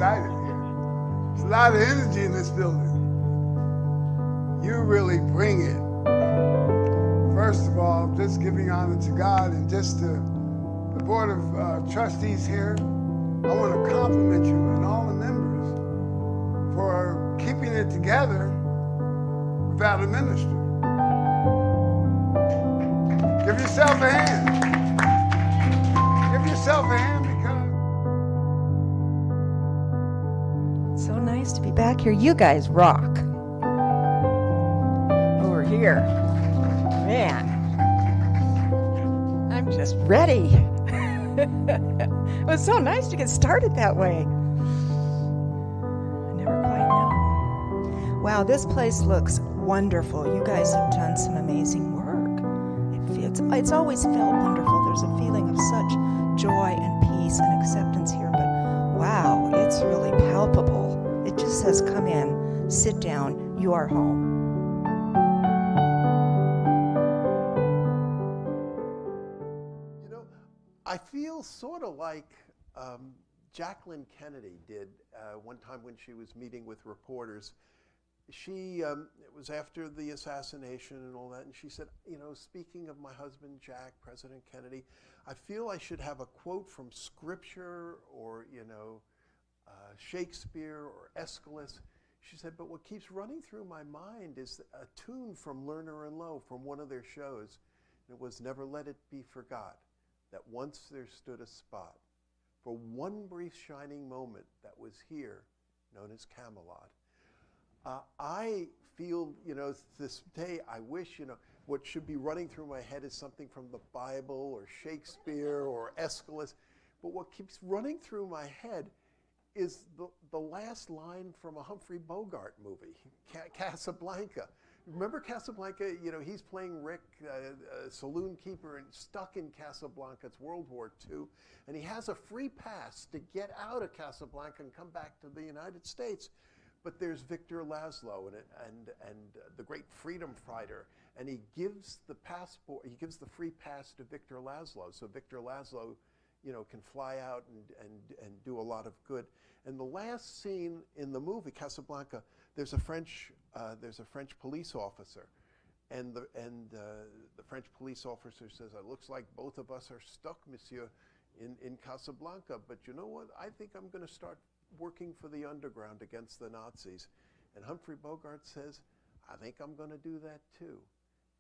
excited here. There's a lot of energy in this building. You really bring it. First of all, just giving honor to God and just to the Board of Trustees here. I want to compliment you and all the members for keeping it together without a minister. Give yourself a hand. Give yourself a hand because... So nice to be back here. You guys rock. Over here. Man. I'm just ready. It was so nice to get started that way. I never quite know. Wow, this place looks wonderful. You guys have done some amazing work. It's always felt wonderful. There's a feeling of such joy and peace and acceptance here, but wow, it's really palpable. It just says, come in, sit down, you are home. You know, I feel sort of like Jacqueline Kennedy did one time when she was meeting with reporters. It was after the assassination and all that, and she said, you know, speaking of my husband, Jack, President Kennedy, I feel I should have a quote from Scripture or, you know, Shakespeare or Aeschylus. She said, but what keeps running through my mind is a tune from Lerner and Loewe from one of their shows. And it was, never let it be forgot that once there stood a spot for one brief shining moment that was here, known as Camelot. I feel, you know, this day, I wish, you know, what should be running through my head is something from the Bible or Shakespeare or Aeschylus. But what keeps running through my head is the last line from a Humphrey Bogart movie, Casablanca. Remember Casablanca? You know, he's playing Rick, a saloon keeper, and stuck in Casablanca. It's World War II. And he has a free pass to get out of Casablanca and come back to the United States. But there's Victor Laszlo and the great freedom fighter, and he gives the passport, he gives the free pass to Victor Laszlo, so Victor Laszlo, you know, can fly out and do a lot of good. And the last scene in the movie Casablanca, there's a French police officer, and the French police officer says, "It looks like both of us are stuck, Monsieur, in Casablanca. But you know what? I think I'm going to start working for the underground against the Nazis." And Humphrey Bogart says, "I think I'm going to do that too."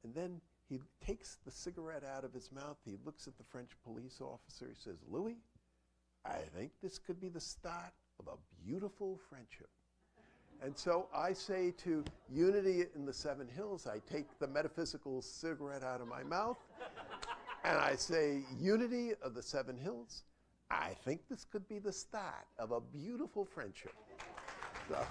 And then he takes the cigarette out of his mouth. He looks at the French police officer. He says, "Louis, I think this could be the start of a beautiful friendship." And so I say to Unity in the Seven Hills, I take the metaphysical cigarette out of my mouth, and I say, "Unity of the Seven Hills, I think this could be the start of a beautiful friendship." So.